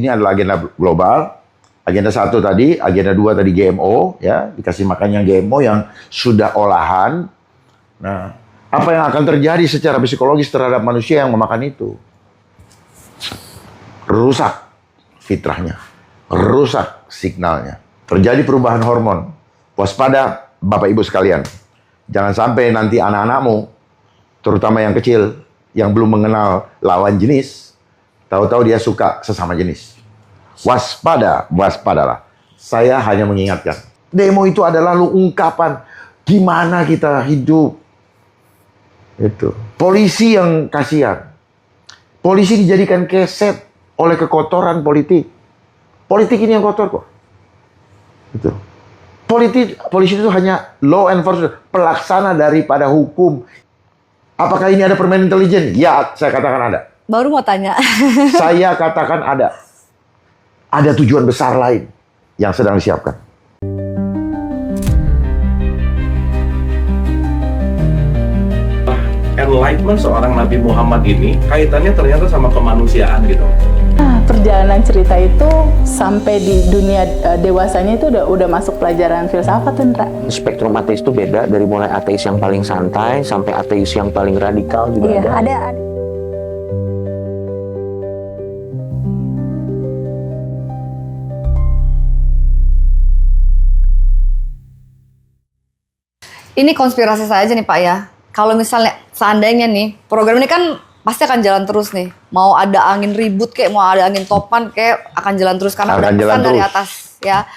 Ini adalah agenda global. Agenda 1 tadi, agenda 2 tadi GMO, ya, dikasih makan yang GMO yang sudah olahan. Nah, apa yang akan terjadi secara psikologis terhadap manusia yang memakan itu? Rusak fitrahnya, rusak signalnya. Terjadi perubahan hormon. Waspada Bapak Ibu sekalian. Jangan sampai nanti anak-anakmu, terutama yang kecil, yang belum mengenal lawan jenis, tahu-tahu dia suka sesama jenis. Waspadalah. Saya hanya mengingatkan. Demo itu adalah ungkapan gimana kita hidup. Itu. Polisi yang kasihan. Polisi dijadikan keset oleh kekotoran politik. Politik ini yang kotor kok. Itu. Polisi itu hanya law enforcement, pelaksana daripada hukum. Apakah ini ada permainan intelijen? Ya, saya katakan ada. Baru mau tanya. Saya katakan ada. Ada tujuan besar lain yang sedang disiapkan. Enlightenment seorang Nabi Muhammad ini kaitannya ternyata sama kemanusiaan gitu. Perjalanan cerita itu sampai di dunia dewasanya itu udah masuk pelajaran filsafat, Indra. Spektrum ateis itu beda, dari mulai ateis yang paling santai sampai ateis yang paling radikal juga Iya, ada. Ini konspirasi saya aja nih Pak ya. Kalau misalnya seandainya nih, program ini kan pasti akan jalan terus nih. Mau ada angin ribut kayak, mau ada angin topan kayak, akan jalan terus karena udah pesan dari atas ya.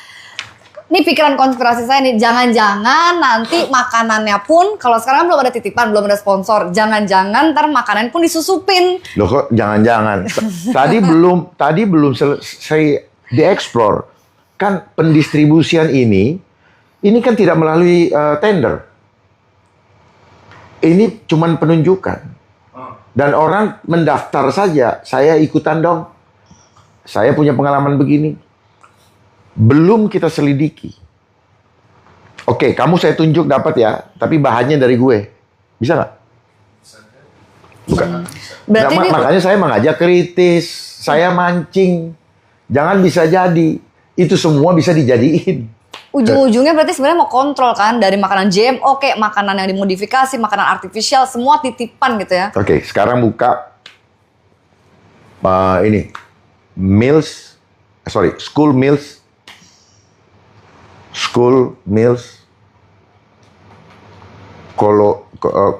Ini pikiran konspirasi saya nih, jangan-jangan nanti makanannya pun, kalau sekarang belum ada titipan, belum ada sponsor, jangan-jangan ntar makanan pun disusupin. Loh kok jangan-jangan? Tadi belum selesai dieksplor. Kan pendistribusian ini kan tidak melalui tender. Ini cuman penunjukan. Dan orang mendaftar saja, saya ikutan dong. Saya punya pengalaman begini. Belum kita selidiki. Oke, kamu saya tunjuk dapat ya, tapi bahannya dari gue. Bisa nggak? Bukan. Berarti Nah, makanya saya mengajak kritis, saya mancing. Jangan bisa jadi. Itu semua bisa dijadiin. Ujung-ujungnya berarti sebenarnya mau kontrol kan, dari makanan GMO kayak makanan yang dimodifikasi, makanan artifisial, semua titipan gitu ya. Oke, sekarang buka ini school meals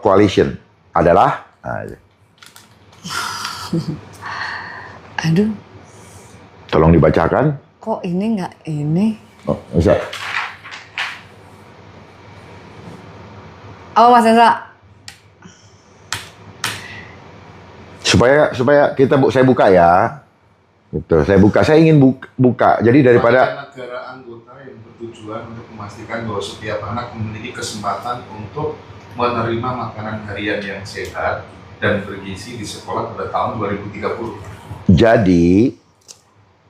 coalition adalah Aduh, tolong dibacakan. kok ini nggak ini? Oh, bisa. Apa Mas Hendra? Supaya saya buka ya. Gitu, saya ingin buka. Jadi daripada negara anggota yang bertujuan untuk memastikan bahwa setiap anak memiliki kesempatan untuk menerima makanan harian yang sehat dan bergizi di sekolah pada tahun 2030. Jadi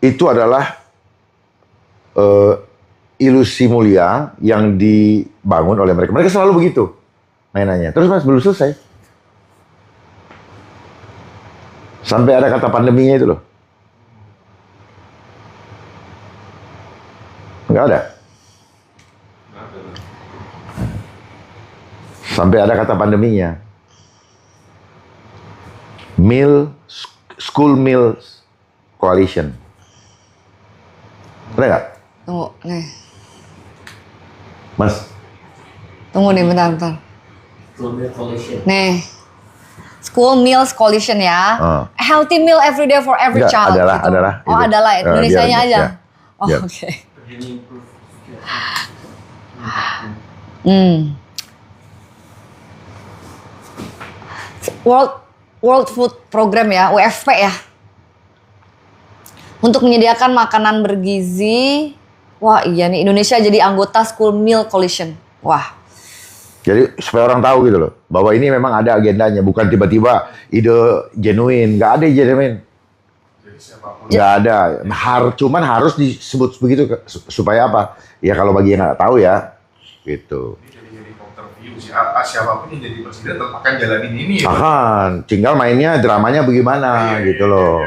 itu adalah ilusi mulia yang dibangun oleh mereka. Mereka selalu begitu mainannya. Terus Mas belum selesai. Sampai ada kata pandeminya itu loh. Nggak ada. Sampai ada kata pandeminya. School Meals Coalition. Ada nggak? Tunggu, nih. Mas? Tunggu nih, bentar. Nih. School Meals Coalition ya. A healthy meal every day for every Enggak, child. adalah. Oh, Gitu. adalah. Indonesianya aja. Ya, Oh, ya. oke. World Food Program ya, WFP ya. Untuk menyediakan makanan bergizi. Wah iya nih, Indonesia jadi anggota School Meal Coalition. Wah. Jadi supaya orang tahu gitu loh, bahwa ini memang ada agendanya, bukan tiba-tiba ide genuine, nggak ada ide genuine. Nggak ada, cuman harus disebut begitu supaya apa? Ya kalau bagi yang nggak tahu ya, gitu. Jadi helikopter view, siapapun yang jadi presiden tetap akan jalanin ini ya. Tinggal mainnya dramanya bagaimana gitu loh.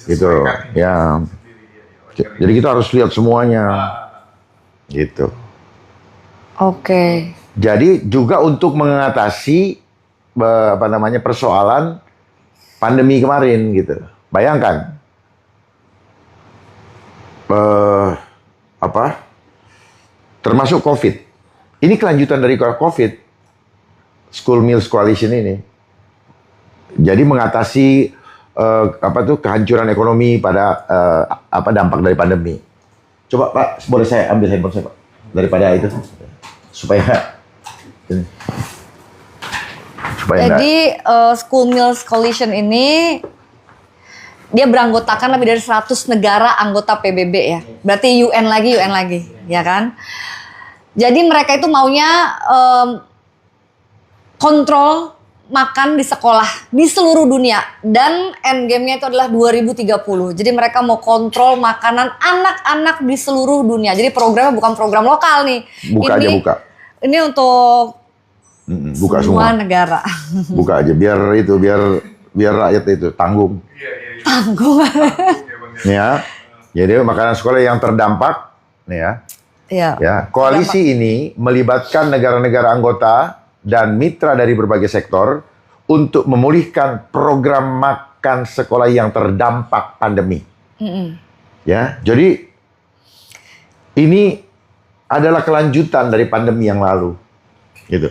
gitu ya. Jadi kita harus lihat semuanya gitu. Oke. Jadi juga untuk mengatasi persoalan pandemi kemarin gitu. Bayangkan termasuk COVID. Ini kelanjutan dari COVID, School Meals Coalition ini. Jadi mengatasi kehancuran ekonomi pada dampak dari pandemi. Coba Pak, boleh saya ambil handphone saya Pak daripada itu supaya Jadi School Meals Coalition ini dia beranggotakan lebih dari 100 negara anggota PBB ya. Berarti UN lagi, ya kan? Jadi mereka itu maunya kontrol makan di sekolah di seluruh dunia dan endgame-nya itu adalah 2030. Jadi mereka mau kontrol makanan anak-anak di seluruh dunia. Jadi programnya bukan program lokal nih. Buka aja buka. Ini untuk buka semua semua negara. Buka aja biar rakyat itu tanggung. Tanggung. Nih ya. Jadi makanan sekolah yang terdampak nih ya. Iya. Ya, koalisi ini melibatkan negara-negara anggota dan mitra dari berbagai sektor untuk memulihkan program makan sekolah yang terdampak pandemi. Ya, jadi ini adalah kelanjutan dari pandemi yang lalu, gitu.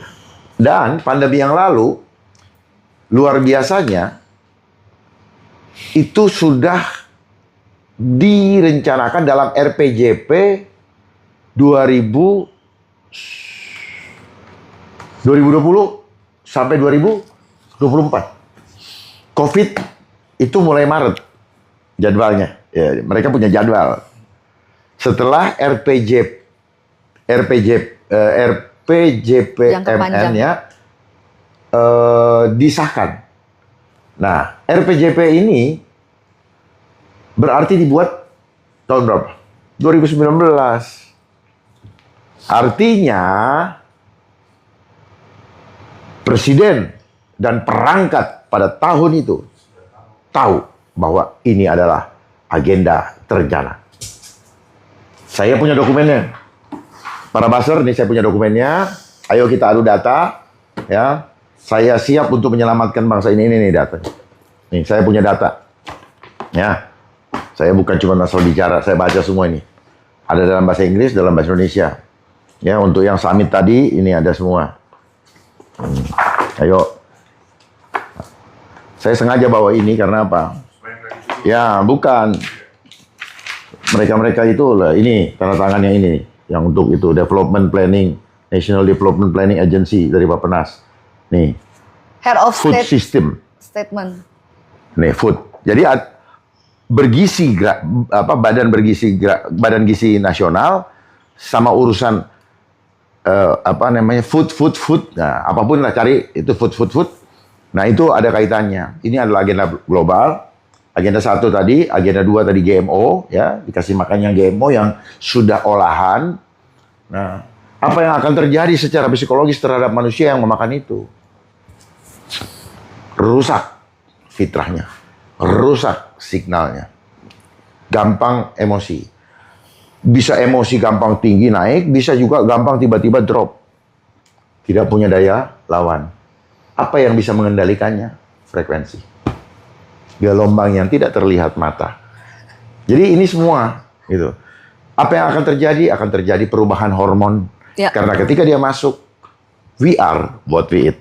Dan pandemi yang lalu luar biasanya itu sudah direncanakan dalam RPJP 2020 sampai 2024. COVID itu mulai Maret jadwalnya. Ya, mereka punya jadwal. Setelah RPJPMN-nya disahkan. Nah, RPJP ini berarti dibuat tahun berapa? 2019. Artinya presiden dan perangkat pada tahun itu tahu bahwa ini adalah agenda terencana. Saya punya dokumennya. Para buzzer, ini saya punya dokumennya. Ayo kita adu data, ya. Saya siap untuk menyelamatkan bangsa ini nih data. Nih, saya punya data. Ya. Saya bukan cuma asal bicara, saya baca semua ini. Ada dalam bahasa Inggris, dalam bahasa Indonesia. Ya, untuk yang summit tadi ini ada semua. Ayo. Saya sengaja bawa ini karena apa? Ya, bukan. Mereka-mereka itu lah, ini tanda tangannya ini, yang untuk itu Development Planning, National Development Planning Agency dari Bappenas. Nih, Head of Food State System. Statement. Nih, food. Jadi bergizi, badan gizi nasional sama urusan food. Nah, apapun lah cari itu food. Nah, itu ada kaitannya. Ini adalah agenda global. Agenda 1 tadi, agenda 2 tadi GMO, ya, dikasih makan yang GMO yang sudah olahan. Nah, apa yang akan terjadi secara psikologis terhadap manusia yang memakan itu? Rusak fitrahnya, rusak signalnya, gampang emosi. Bisa emosi gampang tinggi naik, bisa juga gampang tiba-tiba drop. Tidak punya daya lawan. Apa yang bisa mengendalikannya? Frekuensi. Gelombang yang tidak terlihat mata. Jadi ini semua gitu. Apa yang akan terjadi? Akan terjadi perubahan hormon. Ya. Karena ketika dia masuk, we are what we eat.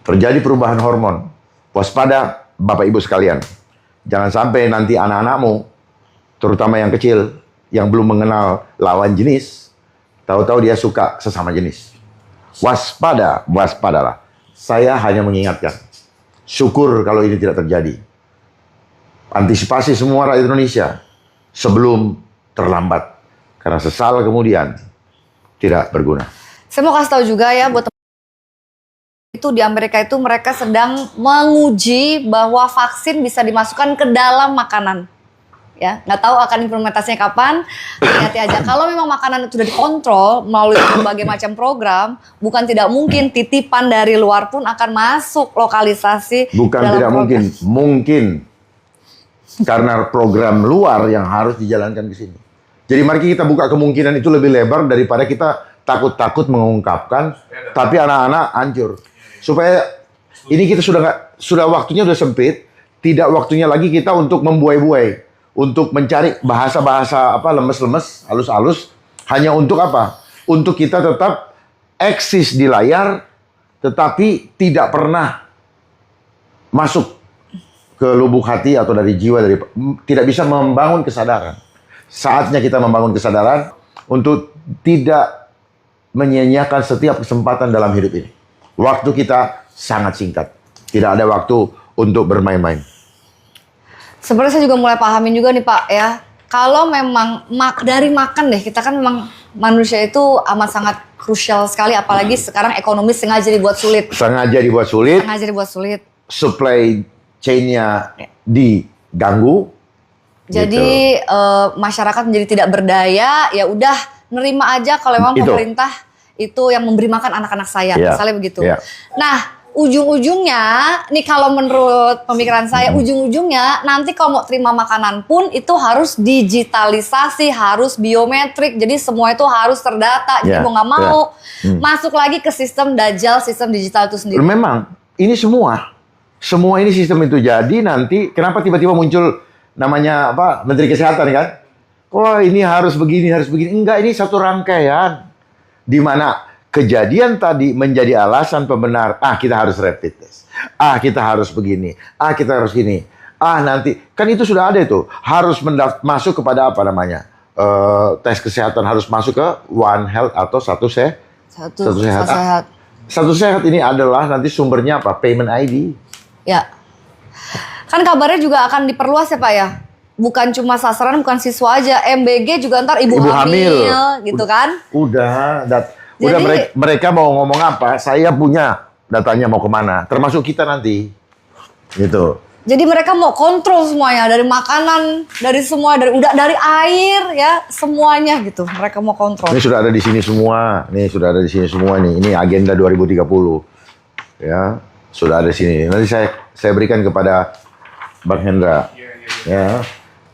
Terjadi perubahan hormon. Waspada Bapak Ibu sekalian. Jangan sampai nanti anak-anakmu, terutama yang kecil, yang belum mengenal lawan jenis, tahu-tahu dia suka sesama jenis. Waspadalah. Saya hanya mengingatkan. Syukur kalau ini tidak terjadi. Antisipasi semua rakyat Indonesia sebelum terlambat. Karena sesal kemudian tidak berguna. Saya mau kasih tahu juga ya buat itu di Amerika itu mereka sedang menguji bahwa vaksin bisa dimasukkan ke dalam makanan. Ya, nggak tahu akan implementasinya kapan. Hati-hati aja. Kalau memang makanan itu sudah dikontrol melalui berbagai macam program, bukan tidak mungkin titipan dari luar pun akan masuk lokalisasi. Bukan dalam tidak program. mungkin. Karena program luar yang harus dijalankan ke sini. Jadi mari kita buka kemungkinan itu lebih lebar daripada kita takut-takut mengungkapkan, tapi anak-anak hancur. Supaya ini kita sudah waktunya sudah sempit, tidak waktunya lagi kita untuk membuai-buai, untuk mencari bahasa-bahasa apa lemes-lemes, halus-halus, hanya untuk apa? Untuk kita tetap eksis di layar, tetapi tidak pernah masuk ke lubuk hati atau dari jiwa, tidak bisa membangun kesadaran. Saatnya kita membangun kesadaran untuk tidak menyia-nyiakan setiap kesempatan dalam hidup ini. Waktu kita sangat singkat. Tidak ada waktu untuk bermain-main. Sebenarnya saya juga mulai pahamin juga nih Pak ya. Kalau memang dari makan deh, kita kan memang manusia itu amat sangat krusial sekali, apalagi sekarang ekonomi sengaja dibuat sulit. Sengaja dibuat sulit. Sengaja dibuat sulit. Supply chain-nya diganggu. Jadi masyarakat menjadi tidak berdaya, ya udah nerima aja kalau memang pemerintah itu yang memberi makan anak-anak saya, misalnya begitu. Nah, ujung-ujungnya, nih kalau menurut pemikiran saya, ujung-ujungnya nanti kalau mau terima makanan pun itu harus digitalisasi, harus biometrik, jadi semua itu harus terdata. Jadi mau nggak mau masuk lagi ke sistem Dajjal, sistem digital itu sendiri. Memang ini semua ini sistem itu jadi nanti kenapa tiba-tiba muncul namanya apa Menteri Kesehatan kan? Oh ini harus begini, enggak, ini satu rangkaian di mana kejadian tadi menjadi alasan pembenar. Kita harus rapid test. Kita harus begini. Kita harus gini. Nanti kan itu sudah ada itu. Harus masuk kepada apa namanya? Tes kesehatan harus masuk ke One Health atau Satu Sehat. Satu Sehat ini adalah nanti sumbernya apa? Payment ID. Ya. Kan kabarnya juga akan diperluas ya Pak ya? Bukan cuma sasaran, bukan siswa aja. MBG juga ntar ibu hamil gitu kan? Udah Jadi, mereka mau ngomong apa, saya punya datanya mau kemana, termasuk kita nanti, gitu. Jadi mereka mau kontrol semuanya, dari makanan, dari semua, dari air ya, semuanya gitu. Mereka mau kontrol. Ini sudah ada di sini semua, ini agenda 2030, ya sudah ada di sini. Nanti saya berikan kepada Bang Hendra, ya.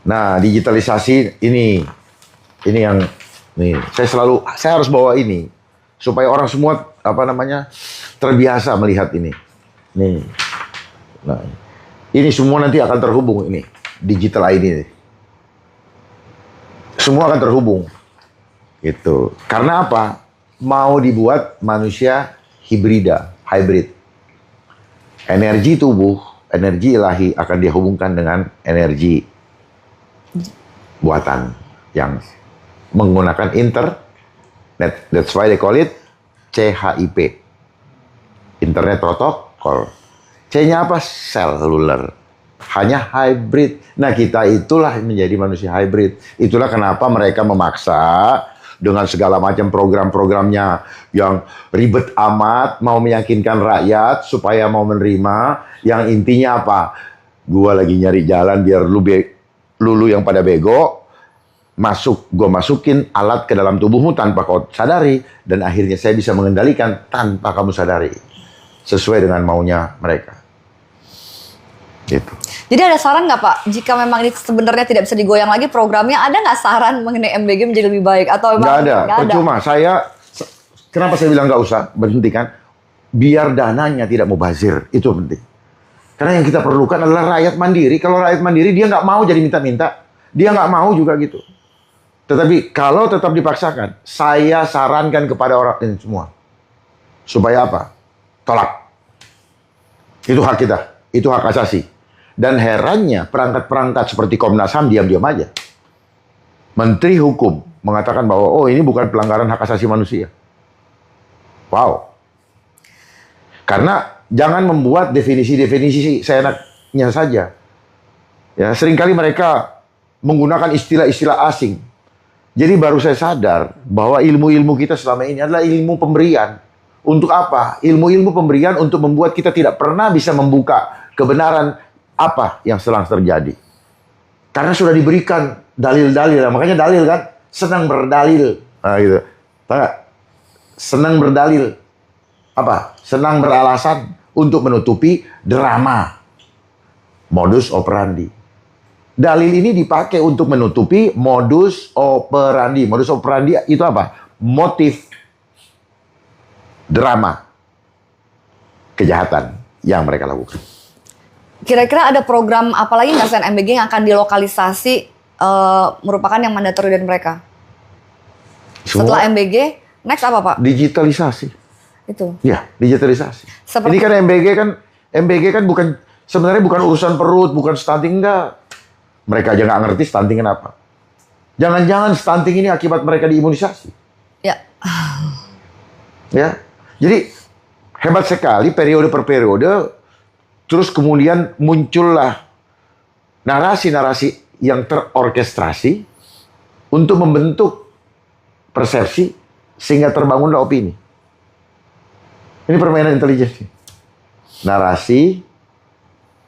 Nah digitalisasi ini yang nih, saya harus bawa ini. Supaya orang semua terbiasa melihat ini. Nih. Nah, ini semua nanti akan terhubung ini digital ID. Semua akan terhubung. Gitu. Karena apa? Mau dibuat manusia hybrid. Energi tubuh, energi ilahi akan dihubungkan dengan energi buatan yang menggunakan internet. That's why they call it CHIP. Internet Protocol. C-nya apa? Cellular. Hanya hybrid. Nah, kita itulah menjadi manusia hybrid. Itulah kenapa mereka memaksa dengan segala macam program-programnya yang ribet amat, mau meyakinkan rakyat supaya mau menerima. Yang intinya apa? Gua lagi nyari jalan biar lu yang pada bego, gue masukin alat ke dalam tubuhmu tanpa kau sadari, dan akhirnya saya bisa mengendalikan tanpa kamu sadari, sesuai dengan maunya mereka. Gitu. Jadi ada saran nggak Pak, jika memang ini sebenarnya tidak bisa digoyang lagi programnya, ada nggak saran mengenai MBG menjadi lebih baik atau nggak ada? Percuma. Kenapa saya bilang nggak usah berhentikan? Biar dananya tidak mubazir, itu penting. Karena yang kita perlukan adalah rakyat mandiri. Kalau rakyat mandiri dia nggak mau jadi minta-minta, dia nggak mau juga gitu. Tetapi kalau tetap dipaksakan, saya sarankan kepada orang ini semua. Supaya apa? Tolak. Itu hak kita. Itu hak asasi. Dan herannya perangkat-perangkat seperti Komnas HAM diam-diam aja. Menteri Hukum mengatakan bahwa ini bukan pelanggaran hak asasi manusia. Wow. Karena jangan membuat definisi-definisi seenaknya saja. Ya, seringkali mereka menggunakan istilah-istilah asing. Jadi baru saya sadar bahwa ilmu-ilmu kita selama ini adalah ilmu pemberian. Untuk apa? Ilmu-ilmu pemberian untuk membuat kita tidak pernah bisa membuka kebenaran apa yang sedang terjadi. Karena sudah diberikan dalil-dalil. Makanya dalil kan, senang berdalil. Nah gitu. Senang berdalil. Apa? Senang beralasan untuk menutupi drama. Modus operandi. Dalil ini dipakai untuk menutupi modus operandi. Modus operandi itu apa? Motif drama kejahatan yang mereka lakukan. Kira-kira ada program apa lagi nggak selain MBG yang akan dilokalisasi merupakan yang mandatori dari mereka? Setelah MBG, next apa Pak? Digitalisasi. Itu. Ya, digitalisasi. Seperti- Ini kan MBG kan bukan sebenarnya bukan urusan perut, bukan stunting, enggak. Mereka aja nggak ngerti stunting kenapa. Jangan-jangan stunting ini akibat mereka diimunisasi. Ya. Ya. Jadi hebat sekali periode per periode, terus kemudian muncullah narasi-narasi yang terorkestrasi untuk membentuk persepsi sehingga terbangunlah opini. Ini permainan intelijen. Narasi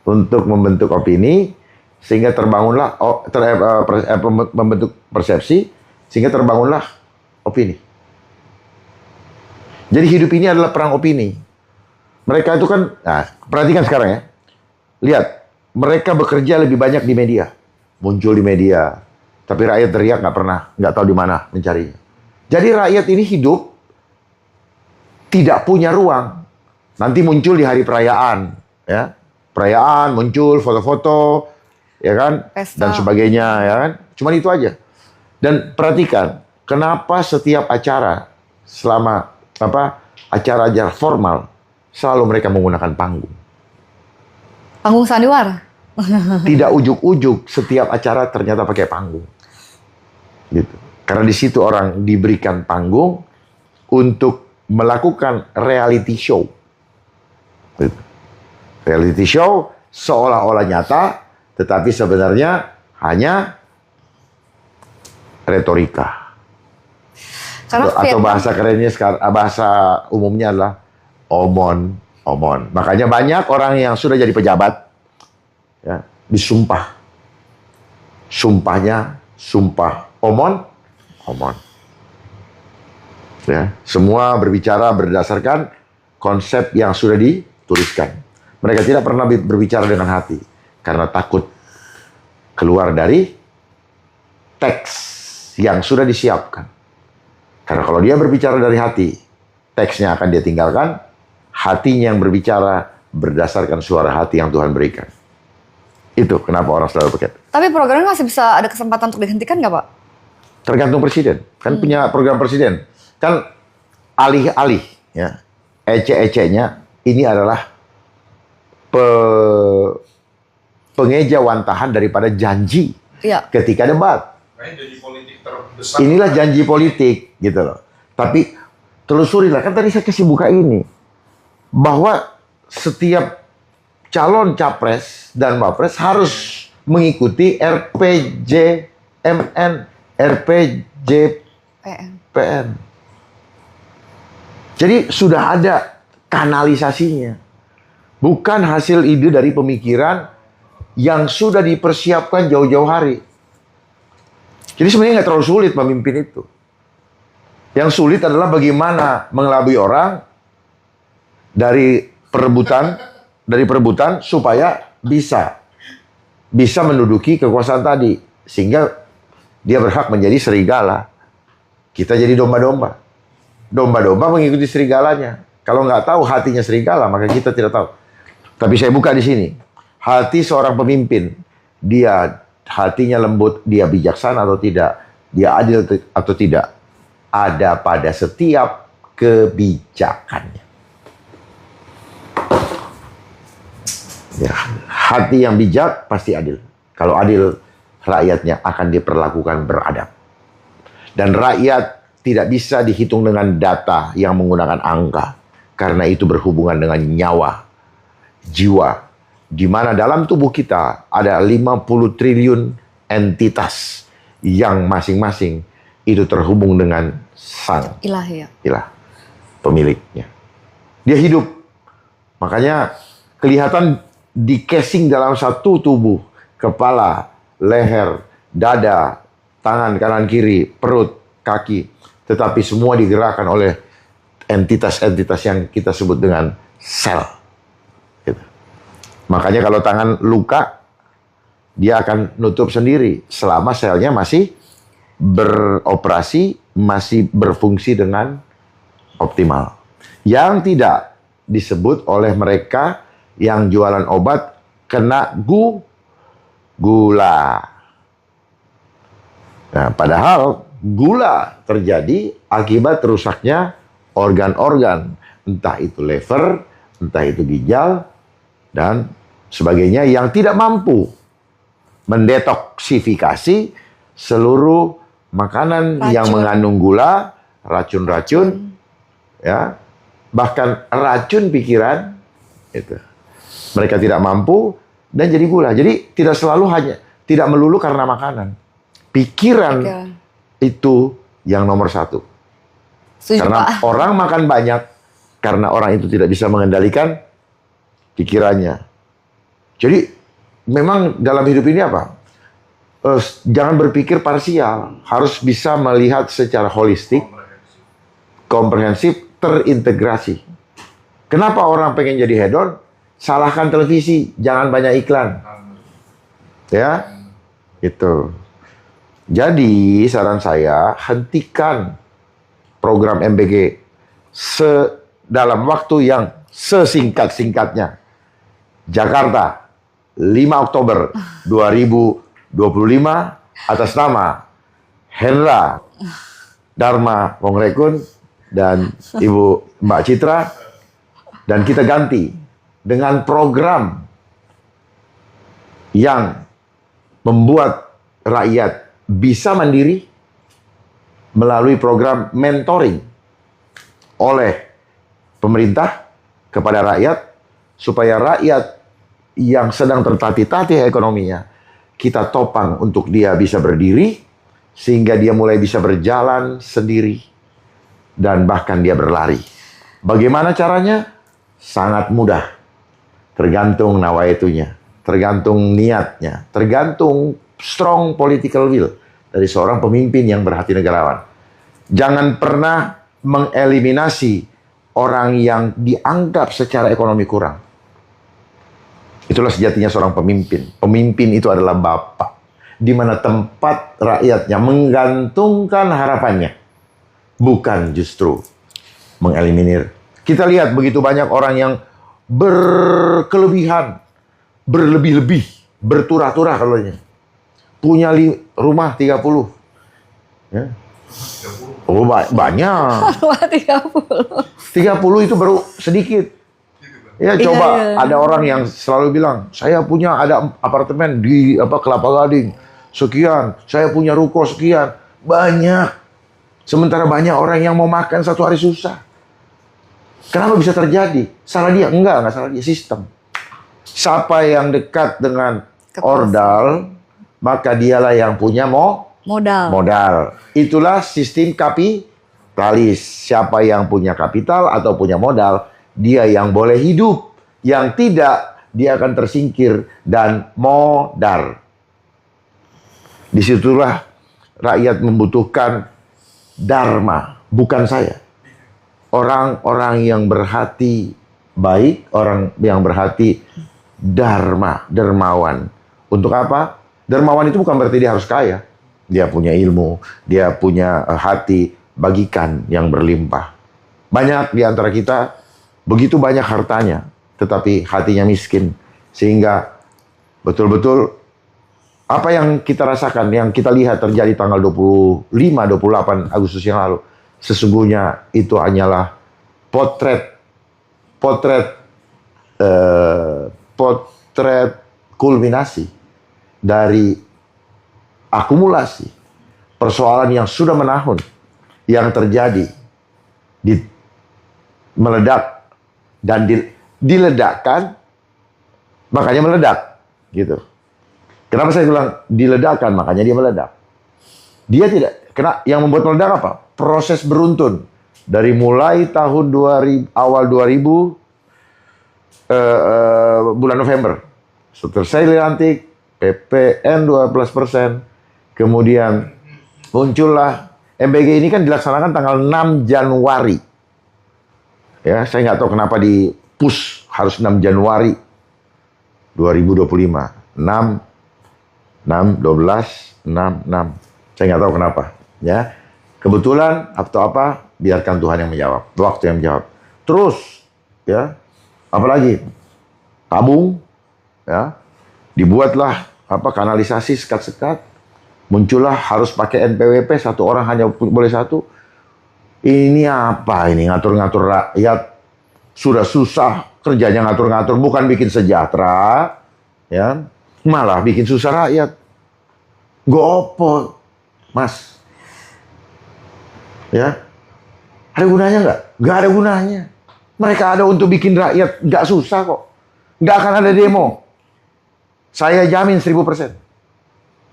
untuk membentuk opini sehingga terbangunlah membentuk persepsi sehingga terbangunlah opini. Jadi hidup ini adalah perang opini. Mereka itu kan, nah, perhatikan sekarang ya. Lihat, mereka bekerja lebih banyak di media. Muncul di media. Tapi rakyat teriak nggak tahu di mana mencarinya. Jadi rakyat ini hidup tidak punya ruang. Nanti muncul di hari perayaan, ya. Perayaan muncul foto-foto, ya kan? Pesta. Dan sebagainya, ya kan? Cuman itu aja. Dan perhatikan, kenapa setiap acara selama acara-acara formal selalu mereka menggunakan panggung. Panggung sandiwara. Tidak ujuk-ujuk setiap acara ternyata pakai panggung. Gitu. Karena di situ orang diberikan panggung untuk melakukan reality show. Gitu. Reality show seolah-olah nyata, tetapi sebenarnya hanya retorika. Karena Atau bahasa kerennya sekarang, bahasa umumnya adalah omon. Makanya banyak orang yang sudah jadi pejabat, ya, disumpah. Sumpahnya, sumpah omon. Ya, semua berbicara berdasarkan konsep yang sudah dituliskan. Mereka tidak pernah berbicara dengan hati karena takut keluar dari teks yang sudah disiapkan. Karena kalau dia berbicara dari hati, teksnya akan dia tinggalkan, hatinya yang berbicara berdasarkan suara hati yang Tuhan berikan. Itu kenapa orang selalu pakai. Tapi programnya masih bisa ada kesempatan untuk dihentikan nggak Pak? Tergantung presiden. Kan punya program presiden. Kan alih-alih, ya, ece-ecenya ini adalah pengejawantahan daripada janji Iya. ketika debat. Makanya janji politik terbesar. Inilah janji politik, gitu loh. Tapi telusurilah, kan tadi saya kasih buka ini. Bahwa setiap calon capres dan wapres harus mengikuti RPJMN, RPJPN. Jadi sudah ada kanalisasinya. Bukan hasil ide dari pemikiran yang sudah dipersiapkan jauh-jauh hari. Jadi sebenarnya nggak terlalu sulit memimpin itu. Yang sulit adalah bagaimana mengelabui orang dari perebutan supaya bisa menduduki kekuasaan tadi, sehingga dia berhak menjadi serigala. Kita jadi domba-domba. Domba-domba mengikuti serigalanya. Kalau nggak tahu hatinya serigala, maka kita tidak tahu. Tapi saya buka di sini. Hati seorang pemimpin, dia hatinya lembut, dia bijaksana atau tidak, dia adil atau tidak, ada pada setiap kebijakannya. Ya, hati yang bijak pasti adil. Kalau adil, rakyatnya akan diperlakukan beradab. Dan rakyat tidak bisa dihitung dengan data yang menggunakan angka. Karena itu berhubungan dengan nyawa, jiwa. Di mana dalam tubuh kita ada 50 triliun entitas yang masing-masing itu terhubung dengan sang Ilahi ya. ilah, pemiliknya. Dia hidup. Makanya kelihatan di casing dalam satu tubuh. Kepala, leher, dada, tangan kanan kiri, perut, kaki. Tetapi semua digerakkan oleh entitas-entitas yang kita sebut dengan sel. Gitu. Makanya kalau tangan luka, dia akan nutup sendiri selama selnya masih beroperasi, masih berfungsi dengan optimal. Yang tidak disebut oleh mereka yang jualan obat kena gula. Nah, padahal gula terjadi akibat rusaknya organ-organ, entah itu liver, entah itu ginjal, dan sebagainya yang tidak mampu mendetoksifikasi seluruh makanan yang mengandung gula, racun-racun, ya, bahkan racun pikiran, itu. Mereka tidak mampu dan jadi gula. Jadi tidak selalu hanya, tidak melulu karena makanan. Pikiran itu yang nomor satu. Setuju, Karena Pak. orang makan banyak, karena orang itu tidak bisa mengendalikan pikirannya. Jadi memang dalam hidup ini apa? Jangan berpikir parsial, harus bisa melihat secara holistik, komprehensif, terintegrasi. Kenapa orang pengen jadi hedon? Salahkan televisi, jangan banyak iklan. Ya, itu. Jadi saran saya, hentikan program MBG dalam waktu yang sesingkat-singkatnya. Jakarta, 5 Oktober 2025 atas nama Hendra Dharma Wongrekun dan Ibu Mbak Citra, dan kita ganti dengan program yang membuat rakyat bisa mandiri melalui program mentoring oleh pemerintah kepada rakyat, supaya rakyat yang sedang tertatih-tatih ekonominya, kita topang untuk dia bisa berdiri, sehingga dia mulai bisa berjalan sendiri, dan bahkan dia berlari. Bagaimana caranya? Sangat mudah. Tergantung nawaitunya, tergantung niatnya, tergantung strong political will dari seorang pemimpin yang berhati negarawan. Jangan pernah mengeliminasi orang yang dianggap secara ekonomi kurang. Itulah sejatinya seorang pemimpin. Pemimpin itu adalah bapak, di mana tempat rakyatnya menggantungkan harapannya, bukan justru mengeliminir. Kita lihat begitu banyak orang yang berkelebihan, berlebih-lebih, berturah-turah kalau ini. Punya rumah 30. Ya. Oh, banyak. Rumah 30 itu baru sedikit. Ya, coba ada orang yang selalu bilang, saya punya ada apartemen di Kelapa Gading sekian, saya punya ruko sekian. Banyak. Sementara banyak orang yang mau makan satu hari susah. Kenapa bisa terjadi? Salah dia? Enggak salah dia, sistem. Siapa yang dekat dengan ordal, maka dialah yang punya modal. Itulah sistem kapitalis. Siapa yang punya kapital atau punya modal, dia yang boleh hidup. Yang tidak, dia akan tersingkir dan modar. Disitulah rakyat membutuhkan dharma, bukan saya. Orang-orang yang berhati baik, orang yang berhati dermawan. Untuk apa? Dermawan itu bukan berarti dia harus kaya. Dia punya ilmu, dia punya hati, bagikan yang berlimpah. Banyak di antara kita begitu banyak hartanya, tetapi hatinya miskin. Sehingga betul-betul apa yang kita rasakan, yang kita lihat terjadi tanggal 25-28 Agustus yang lalu, sesungguhnya itu hanyalah potret kulminasi dari akumulasi persoalan yang sudah menahun, yang terjadi, meledak dan diledakkan, makanya meledak, gitu. Kenapa saya bilang diledakkan, makanya dia meledak. Dia tidak, yang membuat meledak apa? Proses beruntun dari mulai tahun awal 2000 bulan November, selesai dilantik PPN 12%, kemudian muncullah MBG ini kan dilaksanakan tanggal 6 Januari. Ya, saya nggak tahu kenapa di push harus 6 Januari 2025. 6 6, 12, 6, 6. Saya nggak tahu kenapa. Ya, kebetulan atau apa, biarkan Tuhan yang menjawab. Waktu yang menjawab. Terus, ya, apalagi tabung, ya, dibuatlah apa kanalisasi sekat-sekat. Muncullah harus pakai NPWP, satu orang hanya boleh satu. Ini apa ini ngatur-ngatur rakyat? Sudah susah kerjanya ngatur-ngatur, bukan bikin sejahtera, ya, malah bikin susah rakyat. Gopo, Mas. Ya, ada gunanya nggak? Nggak ada gunanya. Mereka ada untuk bikin rakyat nggak susah kok. Nggak akan ada demo. Saya jamin 1000%.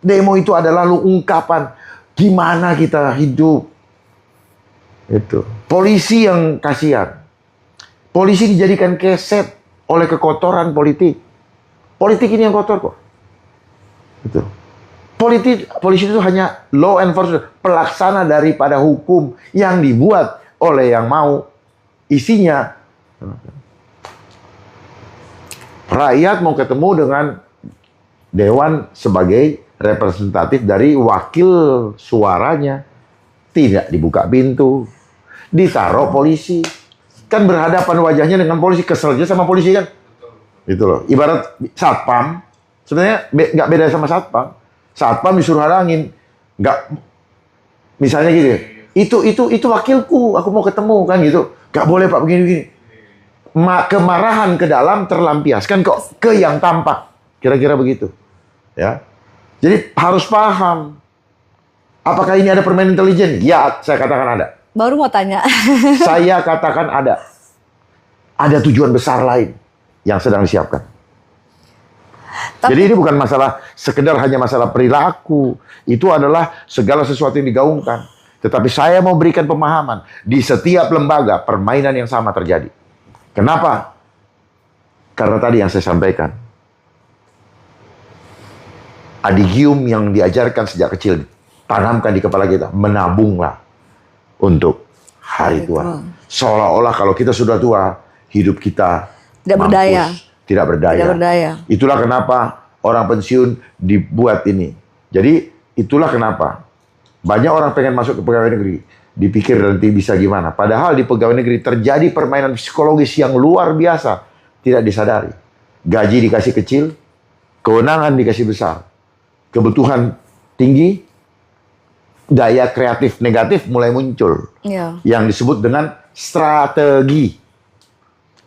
Demo itu adalah ungkapan gimana kita hidup. Itu. Polisi yang kasihan. Polisi dijadikan keset oleh kekotoran politik. Politik ini yang kotor kok. Itu. Polisi itu hanya law enforcement, pelaksana daripada hukum yang dibuat oleh yang mau. Isinya rakyat mau ketemu dengan dewan sebagai representatif dari wakil suaranya. Tidak dibuka pintu, ditaruh polisi. Kan berhadapan wajahnya dengan polisi, kesel aja sama polisi kan. Itu loh. Ibarat satpam, sebenarnya nggak beda sama satpam. Satpam disuruh halangin, nggak, misalnya gitu. Itu wakilku, aku mau ketemu kan gitu. Nggak boleh Pak begini-begini. Kemarahan ke dalam terlampiaskan kok ke yang tampak. Kira-kira begitu. Ya. Jadi harus paham. Apakah ini ada permainan intelijen? Ya, saya katakan ada. Baru mau tanya. Saya katakan ada. Ada tujuan besar lain yang sedang disiapkan. Jadi ini bukan masalah sekedar hanya masalah perilaku. Itu adalah segala sesuatu yang digaungkan. Tetapi saya mau berikan pemahaman. Di setiap lembaga permainan yang sama terjadi. Kenapa? Karena tadi yang saya sampaikan. Adigium yang diajarkan sejak kecil. Tanamkan di kepala kita. Menabunglah untuk hari tua. Seolah-olah kalau kita sudah tua, hidup kita Tidak mampus, berdaya. Tidak berdaya. Tidak berdaya. Itulah kenapa orang pensiun dibuat ini. Jadi itulah kenapa banyak orang pengen masuk ke pegawai negeri. Dipikir nanti bisa gimana. Padahal di pegawai negeri terjadi permainan psikologis yang luar biasa. Tidak disadari. Gaji dikasih kecil, kewenangan dikasih besar. Kebutuhan tinggi, daya kreatif negatif mulai muncul. Iya. Yang disebut dengan strategi.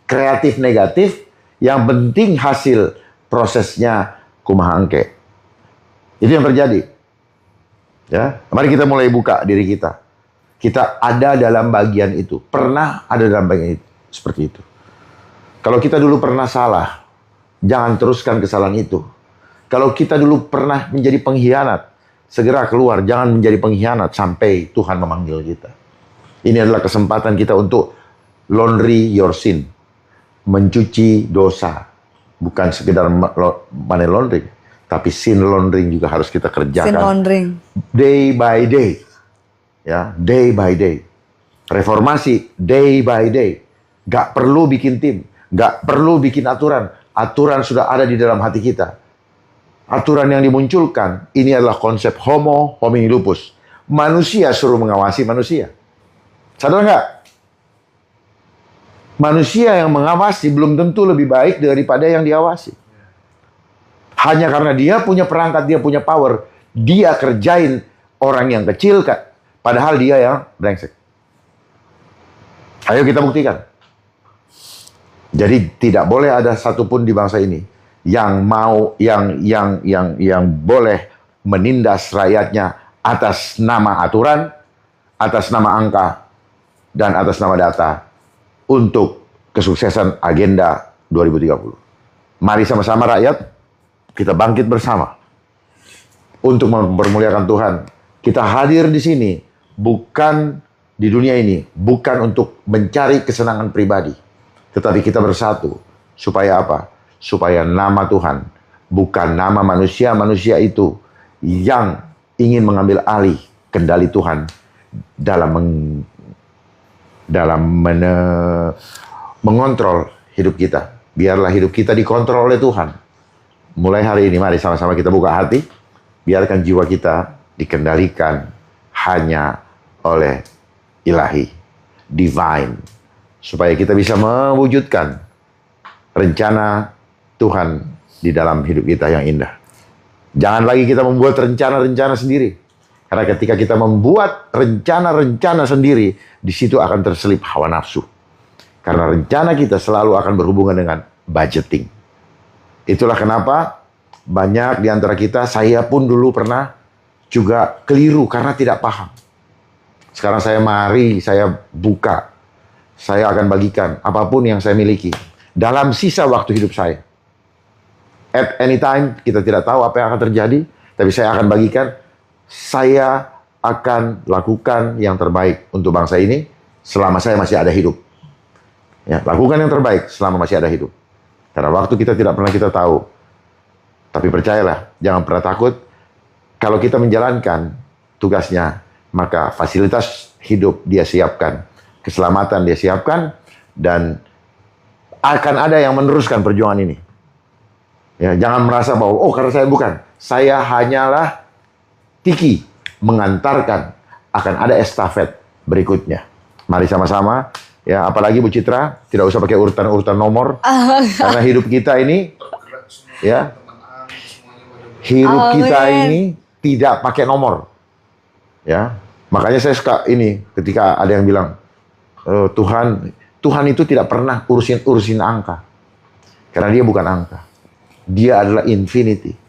Kreatif negatif, yang penting hasil prosesnya kumaha engke. Itu yang terjadi. Ya, mari kita mulai buka diri kita. Kita ada dalam bagian itu. Pernah ada dalam bagian itu. Seperti itu. Kalau kita dulu pernah salah, jangan teruskan kesalahan itu. Kalau kita dulu pernah menjadi pengkhianat, segera keluar. Jangan menjadi pengkhianat sampai Tuhan memanggil kita. Ini adalah kesempatan kita untuk laundry your sin. Mencuci dosa. Bukan sekedar money laundering. Tapi sin laundering juga harus kita kerjakan. Sin laundering. Day by day. Ya, day by day. Reformasi, day by day. Gak perlu bikin tim. Gak perlu bikin aturan. Aturan sudah ada di dalam hati kita. Aturan yang dimunculkan, ini adalah konsep homo homini lupus. Manusia suruh mengawasi manusia. Sadar nggak? Manusia yang mengawasi belum tentu lebih baik daripada yang diawasi. Hanya karena dia punya perangkat, dia punya power, dia kerjain orang yang kecil, padahal dia yang brengsek. Ayo kita buktikan. Jadi tidak boleh ada satupun di bangsa ini yang mau yang boleh menindas rakyatnya atas nama aturan, atas nama angka, dan atas nama data untuk kesuksesan agenda 2030. Mari sama-sama rakyat kita bangkit bersama untuk mempermuliakan Tuhan. Kita hadir di sini bukan di dunia ini, bukan untuk mencari kesenangan pribadi, tetapi kita bersatu supaya apa? Supaya nama Tuhan, bukan nama manusia-manusia itu yang ingin mengambil alih kendali Tuhan dalam mengontrol hidup kita. Biarlah hidup kita dikontrol oleh Tuhan. Mulai hari ini, mari sama-sama kita buka hati, biarkan jiwa kita dikendalikan hanya oleh ilahi, divine, supaya kita bisa mewujudkan rencana Tuhan di dalam hidup kita yang indah. Jangan lagi kita membuat rencana-rencana sendiri. Karena ketika kita membuat rencana-rencana sendiri, di situ akan terselip hawa nafsu. Karena rencana kita selalu akan berhubungan dengan budgeting. Itulah kenapa banyak di antara kita, saya pun dulu pernah juga keliru karena tidak paham. Sekarang saya buka. Saya akan bagikan apapun yang saya miliki dalam sisa waktu hidup saya. At any time, kita tidak tahu apa yang akan terjadi, tapi saya akan bagikan. Saya akan lakukan yang terbaik untuk bangsa ini selama saya masih ada hidup. Ya, lakukan yang terbaik selama masih ada hidup. Karena waktu kita tidak pernah kita tahu. Tapi percayalah, jangan pernah takut. Kalau kita menjalankan tugasnya, maka fasilitas hidup dia siapkan, keselamatan dia siapkan, dan akan ada yang meneruskan perjuangan ini. Ya, jangan merasa bahwa, oh karena saya bukan. Saya hanyalah tiki mengantarkan, akan ada estafet berikutnya. Mari sama-sama, ya apalagi Bu Citra, tidak usah pakai urutan-urutan nomor, karena hidup kita ini, ya, hidup kita ini tidak pakai nomor, ya. Makanya saya suka ini, ketika ada yang bilang, Tuhan itu tidak pernah urusin angka, karena dia bukan angka, dia adalah infinity.